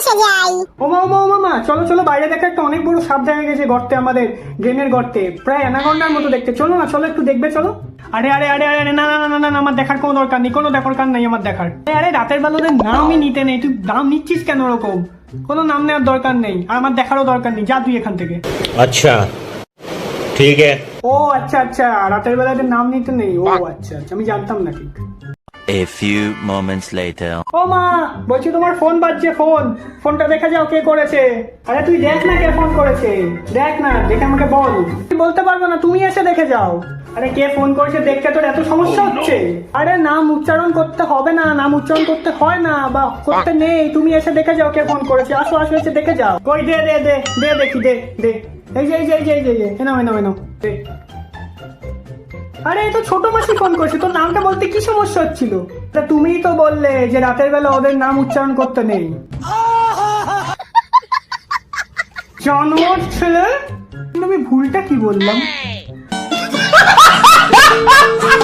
এসে যাই। ও মা চলো চলো, বাইরে দেখো একটা অনেক বড় সাপ দেখা গেছে গর্তে, আমাদের ড্রেনের গর্তে, প্রায় অ্যানাকন্ডার মতো দেখতে। চলো না, চলো একটু দেখবে, চলো। আরে আরে আরে আরে না না না না না, আমার দেখার কোনো দরকার নেই, কোনো দরকার নেই আমার দেখার। আরে রাতের বেলা ওদের নামই নিতে নেই, তুই নাম নিচ্ছিস কেন ওরকম? কোনো নাম নেওয়ার দরকার নেই, আর আমার দেখারও দরকার নেই, যা তুই এখান থেকে। अच्छा ठीक है। ও আচ্ছা আচ্ছা, রাতের বেলা এদের নাম নিতে নেই। ও আচ্ছা আচ্ছা, আমি জানতাম না ঠিক। A few moments later. ও মা, বলছি তোমার ফোন বাজছে, ফোনটা দেখে যাও কে করেছে। আরে তুই দেখ না কে ফোন করেছে, দেখ না, দেখে আমাকে বল। তুই বলতে পারবো না, তুমি এসে দেখে যাও। আরে কে ফোন করেছে দেখতে তোর এত সমস্যা হচ্ছে? আরে নাম উচ্চারণ করতে হবে না, নাম উচ্চারণ করতে হয় না বা করতে নেই, তুমি এসে দেখে যাও কে ফোন করেছে। আসো আসো, এসে দেখে যাও। কই দে দে দে দে দেখি, দে দে। এই যে এই যে এই যে এই যে এনাও এনাও এনাও, দে। আরে এই তো ছোট মাসি ফোন করছে, তোর নামটা বলতে কি সমস্যা হচ্ছিল? তা তুমিই তো বললে যে রাতের বেলা ওদের নাম উচ্চারণ করতে নেই। জানোয়ার ছেলে, আমি ভুলটা কি বললাম?